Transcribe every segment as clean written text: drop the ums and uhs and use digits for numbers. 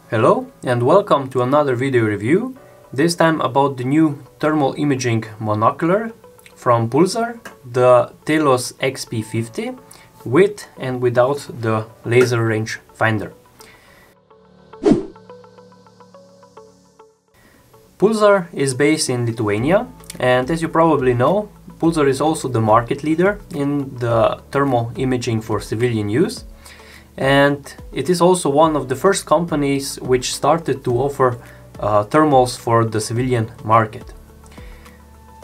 Hello and welcome to another video review, this time about the new thermal imaging monocular from Pulsar, the Telos XP50, with and without the laser rangefinder. Pulsar is based in Lithuania, and as you probably know, Pulsar is also the market leader in the thermal imaging for civilian use. And it is also one of the first companies which started to offer thermals for the civilian market.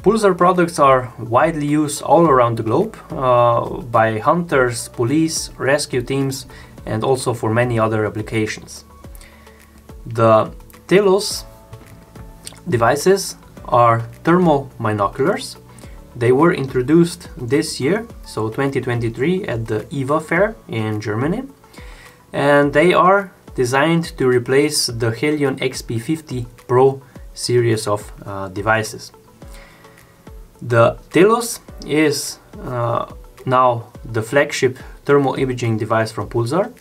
Pulsar products are widely used all around the globe by hunters, police, rescue teams, and also for many other applications. The Telos devices are thermal binoculars. They were introduced this year, so 2023, at the EVA fair in Germany. And they are designed to replace the Helion XP50 Pro series of devices. The Telos is now the flagship thermal imaging device from Pulsar,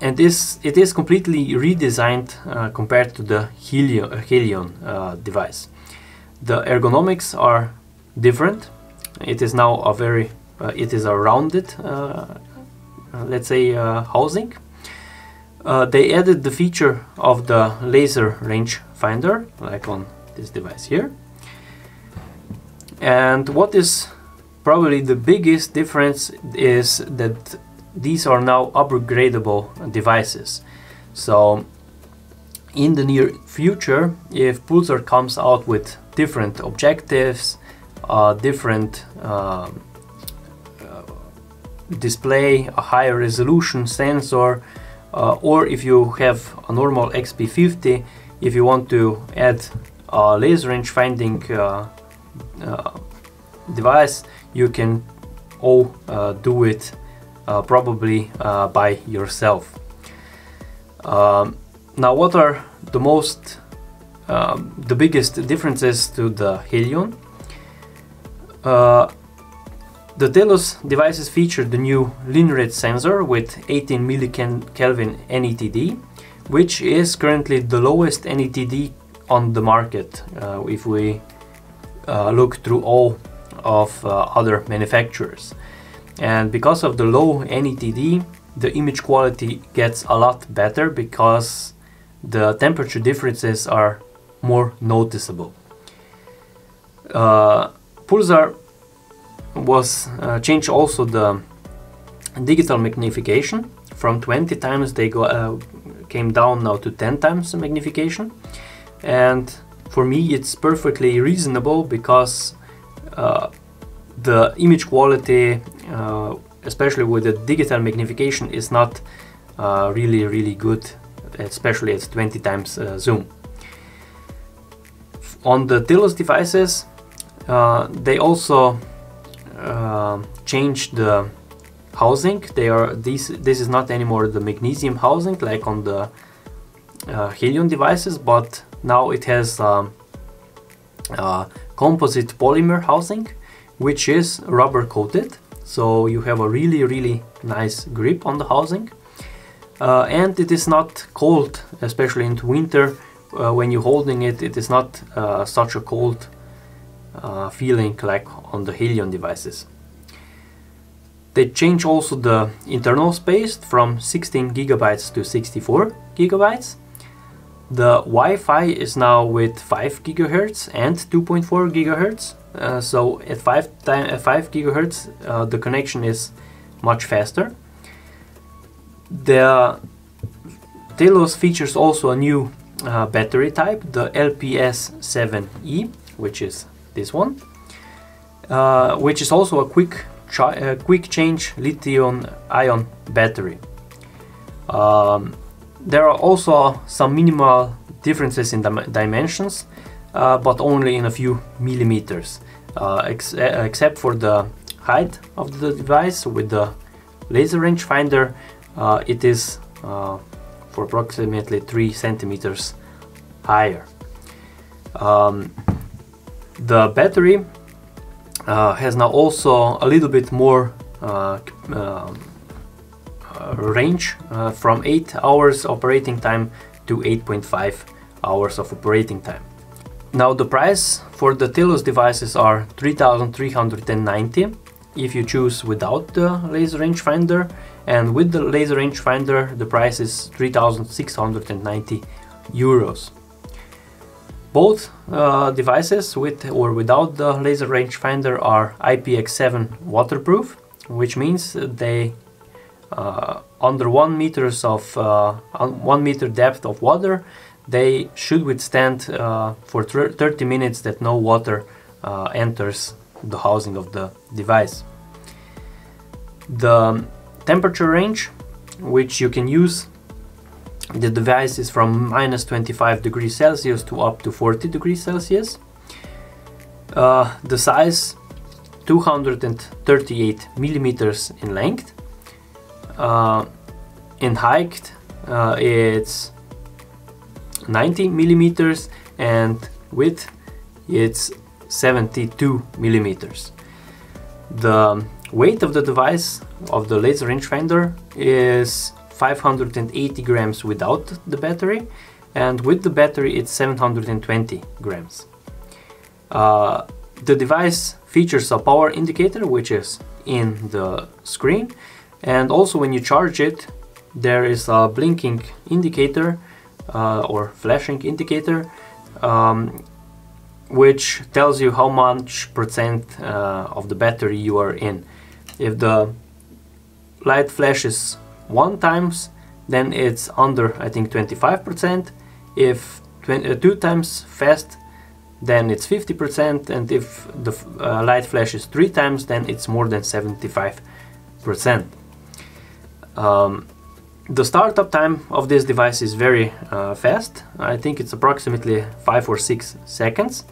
and it is completely redesigned compared to the Helion device. The ergonomics are different. It is now it is a rounded let's say housing. They added the feature of the laser rangefinder, like on this device here. And what is probably the biggest difference is that these are now upgradable devices. So in the near future, if Pulsar comes out with different objectives, different display, a higher resolution sensor, or if you have a normal XP50, if you want to add a laser range finding device, you can all do it probably by yourself. Now, what are the biggest differences to the Helion? The Telos devices feature the new linear sensor with 18 millikelvin NETD, which is currently the lowest NETD on the market if we look through all of other manufacturers. And because of the low NETD, the image quality gets a lot better because the temperature differences are more noticeable. Pulsar was changed also the digital magnification. From 20 times they came down now to 10 times magnification, and for me it's perfectly reasonable because the image quality, especially with the digital magnification, is not really good, especially at 20 times zoom. On the Telos devices, they also changed the housing. This is not anymore the magnesium housing like on the Helion devices, but now it has composite polymer housing, which is rubber coated, so you have a really nice grip on the housing, and it is not cold, especially in winter. When you're holding it, it is not such a cold feeling like on the Helion devices. They change also the internal space from 16 gigabytes to 64 gigabytes. The Wi-Fi is now with 5 gigahertz and 2.4 gigahertz. So at 5 gigahertz the connection is much faster. The Telos features also a new battery type, the LPS7E, which is this one, which is also a quick change lithium-ion battery. There are also some minimal differences in the dimensions, but only in a few millimeters, except for the height of the device. With the laser rangefinder, it is for approximately 3 centimeters higher. The battery has now also a little bit more range from 8 hours operating time to 8.5 hours of operating time. Now the price for the Telos devices are 3,390 if you choose without the laser rangefinder, and with the laser rangefinder the price is 3,690 euros. Both devices with or without the laser rangefinder are IPX7 waterproof, which means they under 1 meter depth of water they should withstand for 30 minutes that no water enters the housing of the device. The temperature range which you can use the device is from -25 degrees Celsius to up to 40 degrees Celsius. The size 238 millimeters in length. In height it's 90 millimeters, and width it's 72 millimeters. The weight of the device of the laser rangefinder is 580 grams without the battery, and with the battery it's 720 grams. The device features a power indicator which is in the screen, and also when you charge it there is a blinking indicator or flashing indicator which tells you how much percent of the battery you are in. If the light flashes 1 times, then it's under, I think, 25%. If 2 times fast, then it's 50%, and if the light flashes 3 times, then it's more than 75%. The startup time of this device is very fast. I think it's approximately 5 or 6 seconds.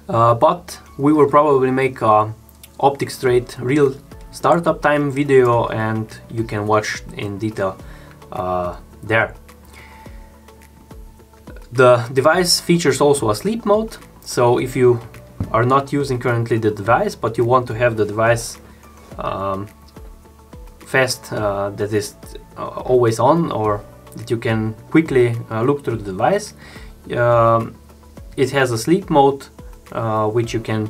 But we will probably make a optic straight real startup time video, and you can watch in detail there. The device features also a sleep mode, so if you are not using currently the device but you want to have the device fast, that is always on, or that you can quickly look through the device, it has a sleep mode which you can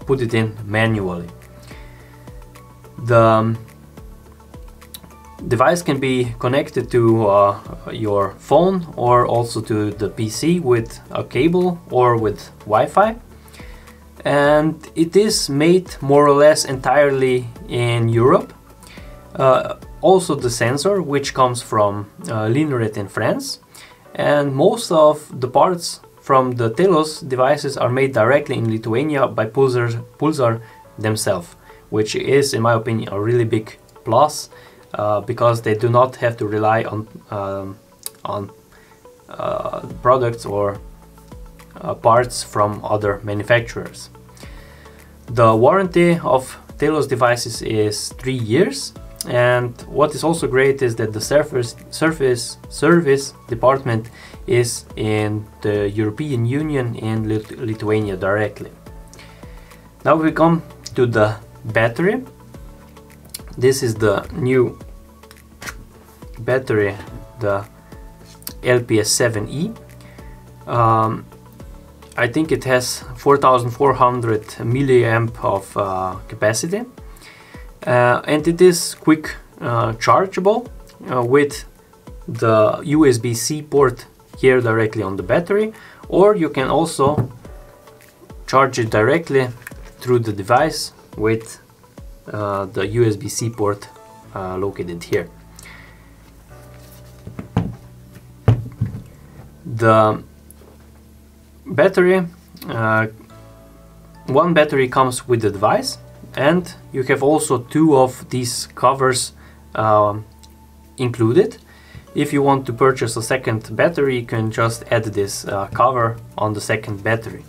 put it in manually. The device can be connected to your phone or also to the PC with a cable or with Wi-Fi, and it is made more or less entirely in Europe. Also the sensor, which comes from Linearet in France, and most of the parts from the Telos devices are made directly in Lithuania by Pulsar themselves, which is, in my opinion, a really big plus, because they do not have to rely on products or parts from other manufacturers. The warranty of Telos devices is 3 years, and what is also great is that the service department is in the European Union in Lithuania directly. Now we come to the battery. This is the new battery, the LPS7E. I think it has 4400 milliamp of capacity, and it is quick chargeable with the USB-C port here directly on the battery, or you can also charge it directly through the device with the USB-C port located here. The battery, one battery comes with the device, and you have also 2 of these covers included. If you want to purchase a second battery, you can just add this cover on the second battery.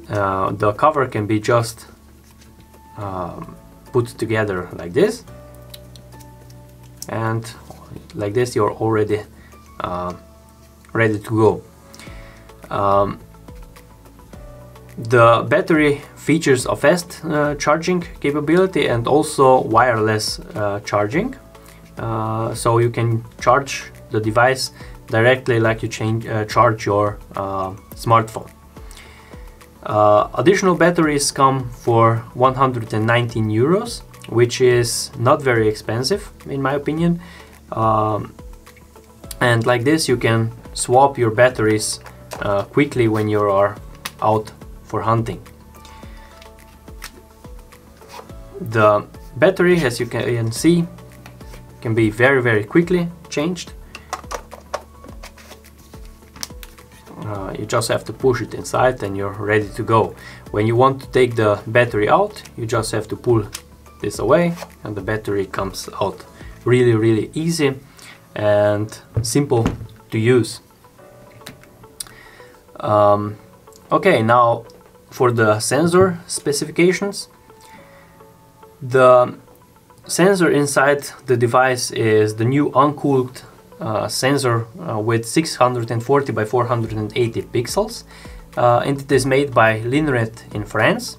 The cover can be just put together like this, and like this you're already ready to go. The battery features a fast charging capability and also wireless charging, so you can charge the device directly like you charge your smartphone. Additional batteries come for 119 euros, which is not very expensive in my opinion, and like this you can swap your batteries quickly when you are out for hunting. The battery, as you can see, can be very quickly changed. You just have to push it inside and you're ready to go. When you want to take the battery out, you just have to pull this away and the battery comes out. Really easy and simple to use. Okay, now for the sensor specifications. The sensor inside the device is the new uncooled sensor with 640 by 480 pixels, and it is made by Lineret in France,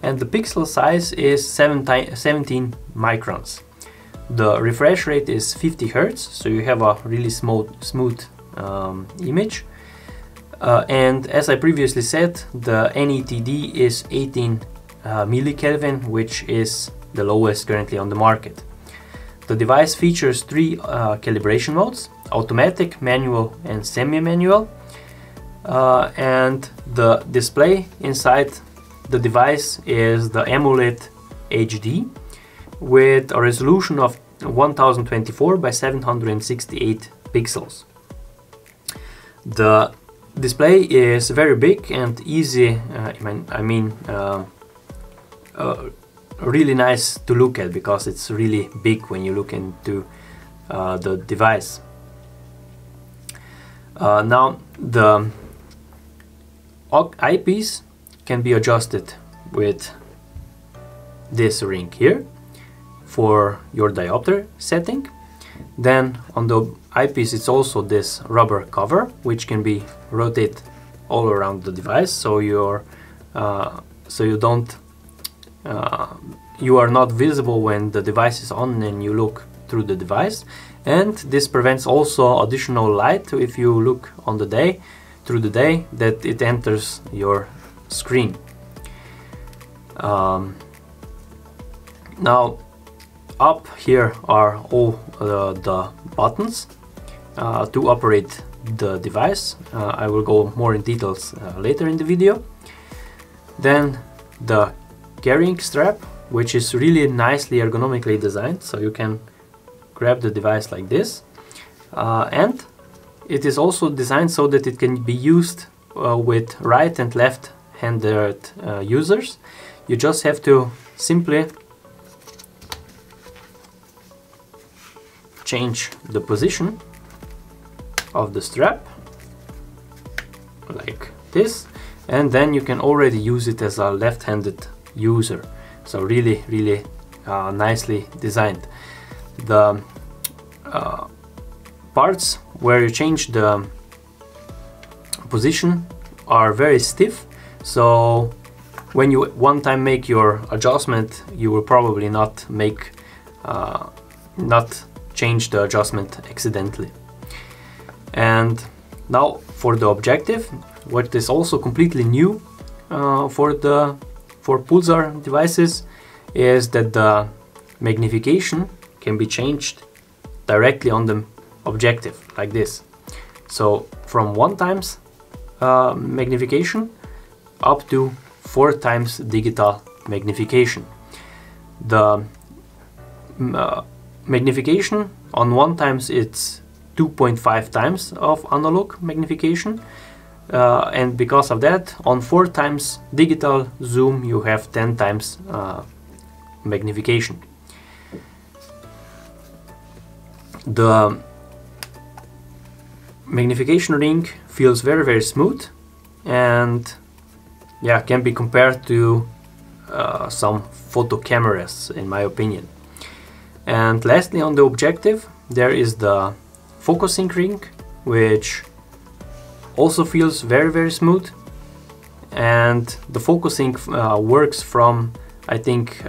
and the pixel size is 17 microns. The refresh rate is 50 Hz, so you have a really smooth image. And as I previously said, the NETD is 18 millikelvin, which is the lowest currently on the market. The device features 3 calibration modes: automatic, manual and semi-manual, and the display inside the device is the AMOLED HD with a resolution of 1024 by 768 pixels. The display is very big and easy, really nice to look at because it's really big when you look into the device. Now the eyepiece can be adjusted with this ring here for your diopter setting. Then on the eyepiece it's also this rubber cover which can be rotated all around the device, so you are not visible when the device is on and you look through the device. And this prevents also additional light if you look on the day, through the day, that it enters your screen. Now up here are all the buttons to operate the device. I will go more in details later in the video. Then the carrying strap, which is really nicely ergonomically designed, so you can grab the device like this, and it is also designed so that it can be used with right and left-handed users. You just have to simply change the position of the strap like this, and then you can already use it as a left-handed user. So really nicely designed. The parts where you change the position are very stiff, so when you one time make your adjustment, you will probably not change the adjustment accidentally. And now for the objective, what is also completely new for Pulsar devices is that the magnification can be changed directly on the objective like this. So from 1x magnification up to 4x digital magnification. The magnification on 1x it's 2.5 times of analog magnification, and because of that on 4x digital zoom you have 10 times magnification. The magnification ring feels very smooth and can be compared to some photo cameras in my opinion. And lastly, on the objective there is the focusing ring, which also feels very smooth, and the focusing works from, I think,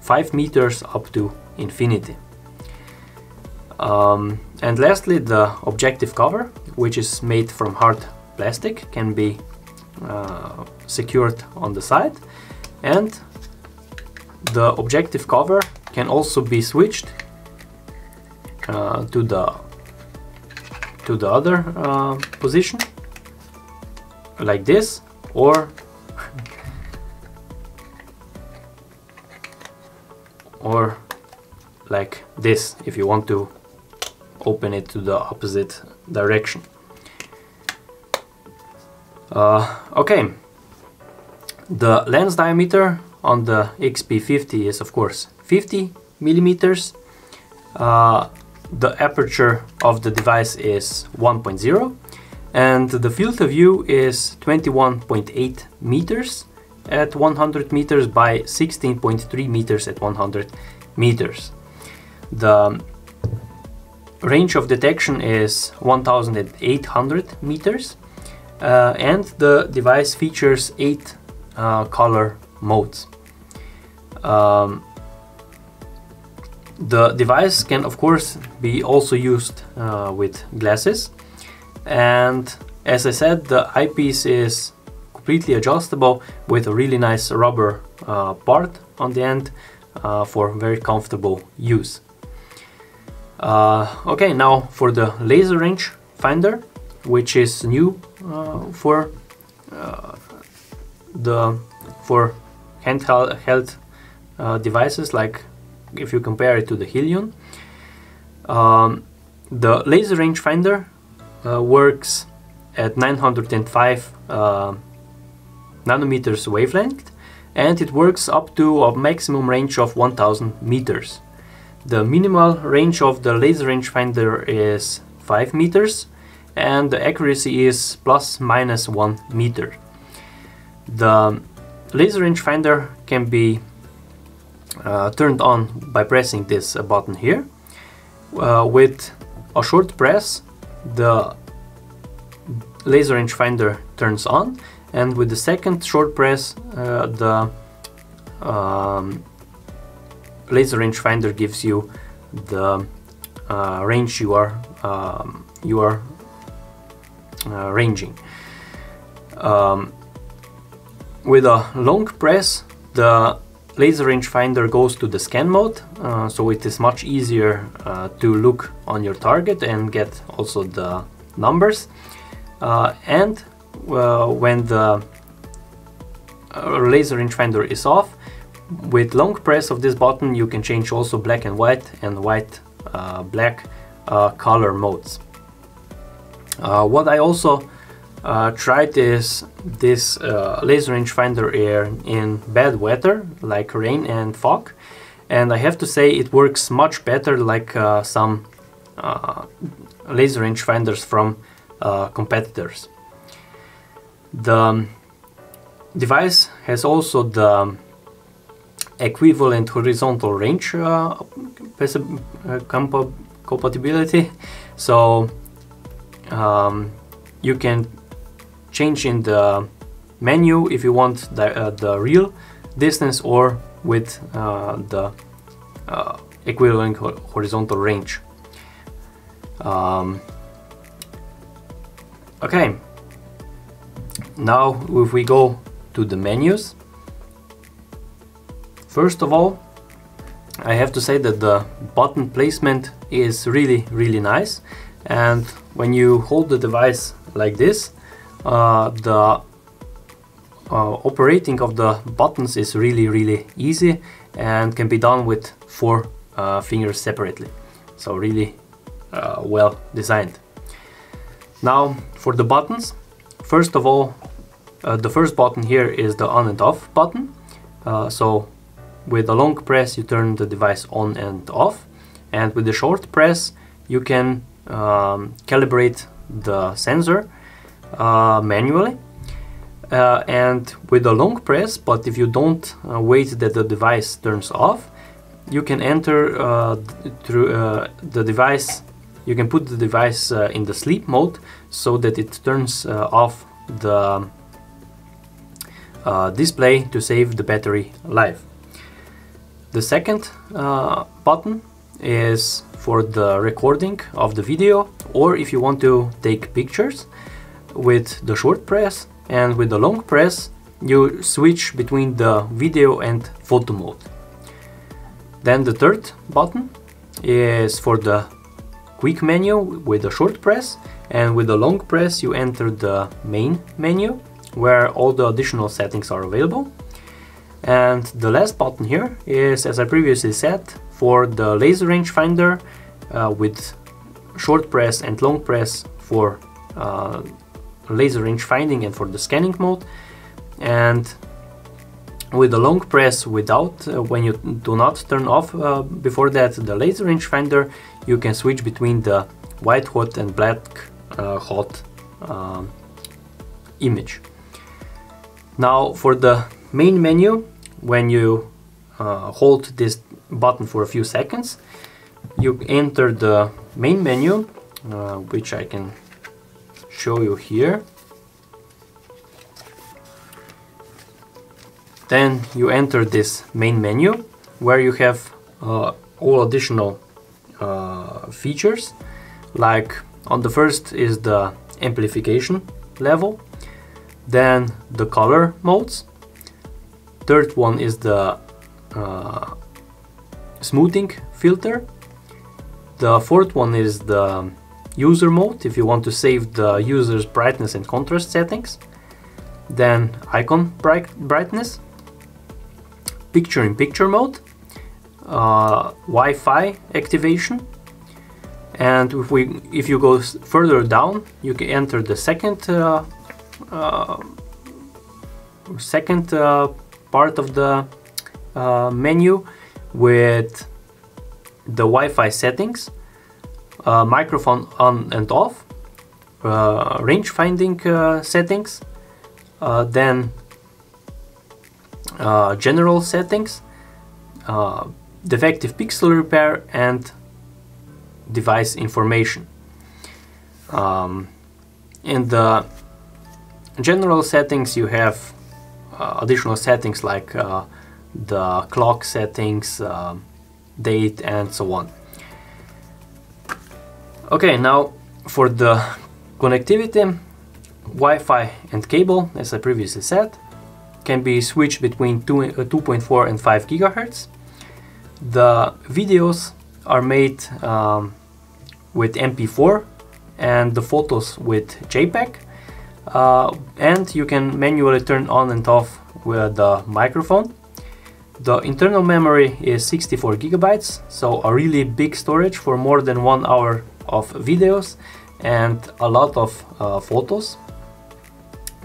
5 meters up to infinity. And lastly, the objective cover, which is made from hard plastic, can be secured on the side, and the objective cover can also be switched to the other position, like this, or like this if you want to open it to the opposite direction. Okay, the lens diameter on the XP50 is of course 50 millimeters. The aperture of the device is 1.0, and the field of view is 21.8 meters at 100 meters by 16.3 meters at 100 meters. The range of detection is 1800 meters, and the device features 8 color modes. The device can of course be also used with glasses, and as I said, the eyepiece is completely adjustable with a really nice rubber part on the end for very comfortable use. Okay, now for the laser range finder, which is new for handheld devices, like if you compare it to the Helion. The laser rangefinder works at 905 nanometers wavelength, and it works up to a maximum range of 1000 meters. The minimal range of the laser rangefinder is 5 meters, and the accuracy is ±1 meter. The laser rangefinder can be turned on by pressing this button here. With a short press, the laser rangefinder turns on, and with the second short press, the laser rangefinder gives you the range you are ranging. With a long press, the laser rangefinder goes to the scan mode, so it is much easier to look on your target and get also the numbers. And when the laser rangefinder is off, with long press of this button you can change also black and white black color modes. What I also tried is this laser rangefinder air in bad weather like rain and fog, and I have to say it works much better like some laser rangefinders from competitors. The device has also the equivalent horizontal range compatibility, so you can change in the menu if you want the real distance or with the equivalent horizontal range. Okay, now if we go to the menus, first of all, I have to say that the button placement is really nice, and when you hold the device like this, the operating of the buttons is really easy and can be done with 4 fingers separately, so really well designed. Now for the buttons, first of all, the first button here is the on and off button. So with a long press you turn the device on and off, and with the short press you can calibrate the sensor manually, and with a long press, but if you don't wait that the device turns off, you can enter through the device. You can put the device in the sleep mode so that it turns off the display to save the battery life. The second button is for the recording of the video, or if you want to take pictures with the short press, and with the long press you switch between the video and photo mode. Then the third button is for the quick menu with the short press, and with the long press you enter the main menu where all the additional settings are available. And the last button here is, as I previously said, for the laser rangefinder with short press and long press for laser rangefinding and for the scanning mode, and with the long press without, when you do not turn off before that the laser rangefinder, you can switch between the white hot and black hot image. Now for the main menu, when you hold this button for a few seconds, you enter the main menu, which I can show you here. Then you enter this main menu where you have all additional features, like on the first is the amplification level, then the color modes, third one is the smoothing filter, the fourth one is the user mode if you want to save the user's brightness and contrast settings, then icon brightness, picture-in-picture mode, Wi-Fi activation, and if you go further down you can enter the second part of the menu with the Wi-Fi settings, microphone on and off, range finding settings, then general settings, defective pixel repair, and device information. In the general settings you have additional settings like the clock settings, date, and so on. Okay, now for the connectivity, Wi-Fi and cable, as I previously said, can be switched between 2.4 and 5 GHz. The videos are made with MP4 and the photos with JPEG, and you can manually turn on and off with the microphone. The internal memory is 64 GB, so a really big storage for more than 1 hour of videos and a lot of photos.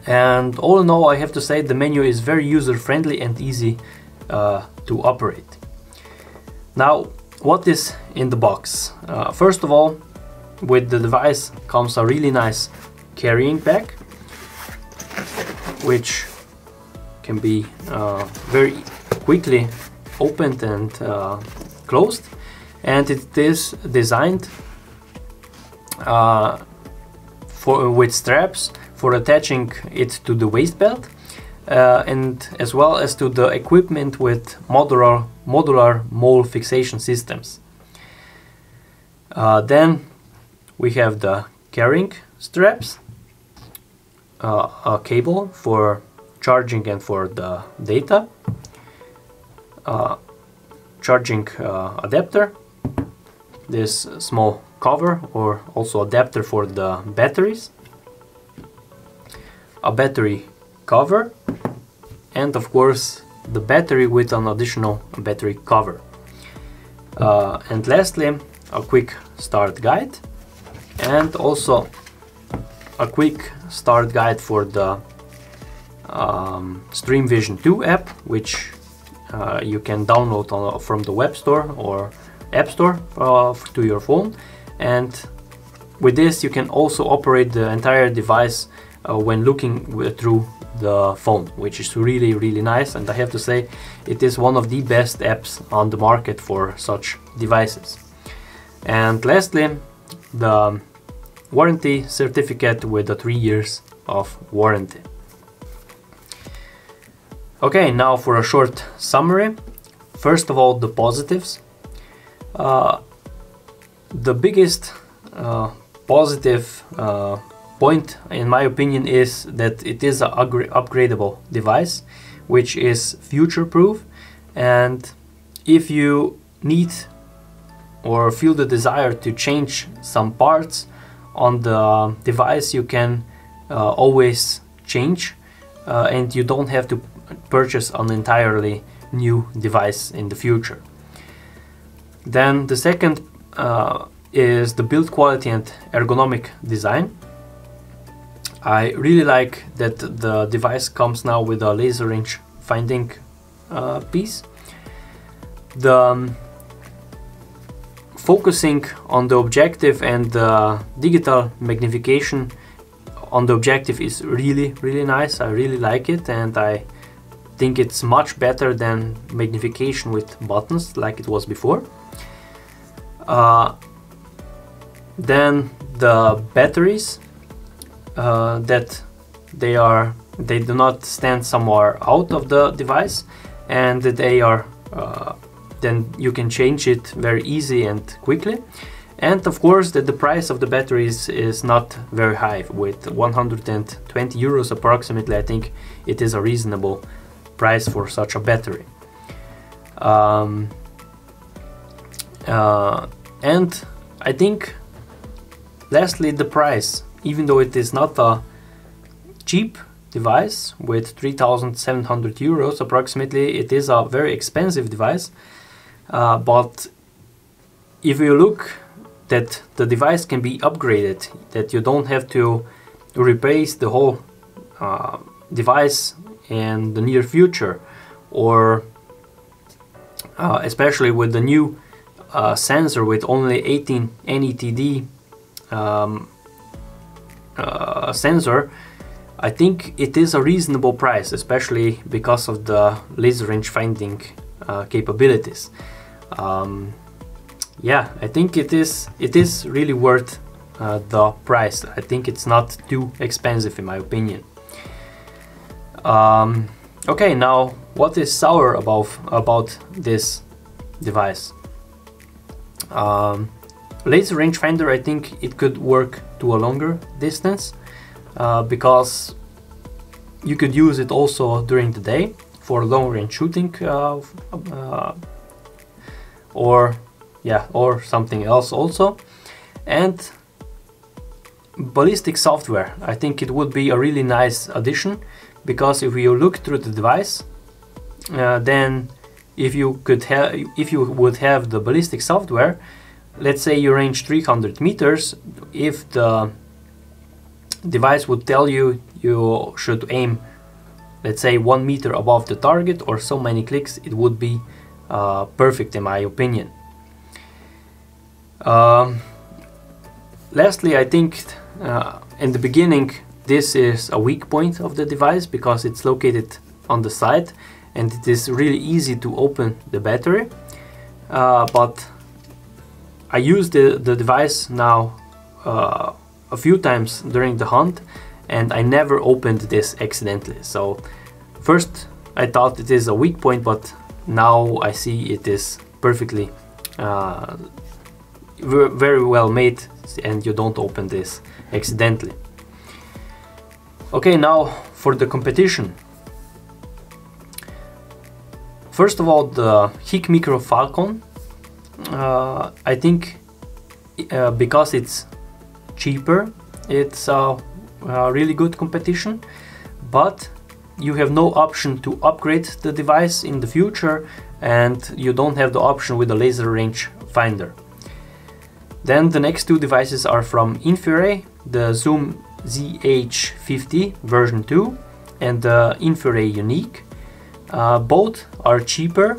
And all in all, I have to say the menu is very user-friendly and easy to operate. Now, what is in the box? First of all, with the device comes a really nice carrying bag, which can be very quickly opened and closed, and it is designed with straps for attaching it to the waist belt, and as well as to the equipment with modular mole fixation systems. Then we have the carrying straps, a cable for charging and for the data, charging adapter, this small cover or also adapter for the batteries, a battery cover, and of course the battery with an additional battery cover. And lastly, a quick start guide, and also a quick start guide for the Stream Vision 2 app, which you can download from the web store or app store to your phone. And with this you can also operate the entire device when looking through the phone, which is really nice, and I have to say it is one of the best apps on the market for such devices. And lastly, the warranty certificate with the 3 years of warranty. Okay, now for a short summary. First of all, the positives. The biggest positive point, in my opinion, is that it is an upgradable device, which is future-proof, and if you need or feel the desire to change some parts on the device, you can always change, and you don't have to purchase an entirely new device in the future. Then the second is the build quality and ergonomic design. I really like that the device comes now with a laser range finding piece. The focusing on the objective and the digital magnification on the objective is really nice. I really like it, and I think it's much better than magnification with buttons like it was before. Then the batteries, that they do not stand somewhere out of the device, and they are then you can change it very easy and quickly. And of course that the price of the batteries is not very high. With 120 euros approximately, I think it is a reasonable price for such a battery. And I think lastly, the price. Even though it is not a cheap device with 3,700 euros approximately, it is a very expensive device. But if you look that the device can be upgraded, that you don't have to replace the whole device in the near future, or especially with the new sensor with only 18 NETD sensor, I think it is a reasonable price, especially because of the laser range finding capabilities. Yeah, I think it is really worth the price. I think it's not too expensive in my opinion. Okay, now what is sour about this device? Laser rangefinder, I think it could work to a longer distance, because you could use it also during the day for long range shooting, or something else also. And ballistic software, I think it would be a really nice addition, because if you look through the device, then if you would have the ballistic software, let's say you range 300 meters, if the device would tell you you should aim, let's say 1 meter above the target or so many clicks, it would be perfect in my opinion. Lastly, I think in the beginning this is a weak point of the device, because it's located on the side and it is really easy to open the battery, but I used the device now a few times during the hunt, and I never opened this accidentally. So first I thought it is a weak point, but now I see it is perfectly very well made, and you don't open this accidentally. Okay, now for the competition. First of all, the HIC Micro Falcon. I think because it's cheaper, it's a really good competition, but you have no option to upgrade the device in the future, and you don't have the option with the laser range finder. Then the next two devices are from Infrared, the Zoom ZH50 version 2 and the Infrared Unique. Both are cheaper.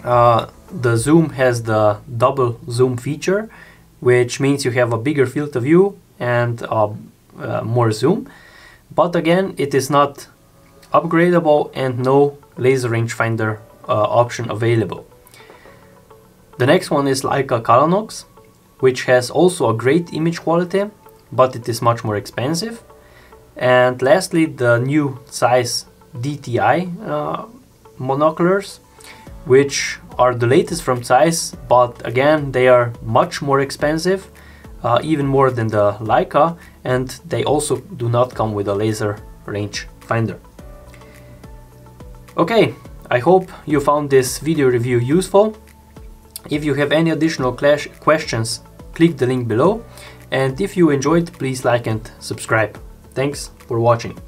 The Zoom has the double zoom feature, which means you have a bigger field of view and more zoom. But again, it is not upgradable and no laser rangefinder option available. The next one is Leica Calanox, which has also a great image quality, but it is much more expensive. And lastly, the new size DTI monoculars, which are the latest from Zeiss, but again they are much more expensive, even more than the Leica, and they also do not come with a laser rangefinder. Okay, I hope you found this video review useful. If you have any additional questions, click the link below, and if you enjoyed, please like and subscribe. Thanks for watching.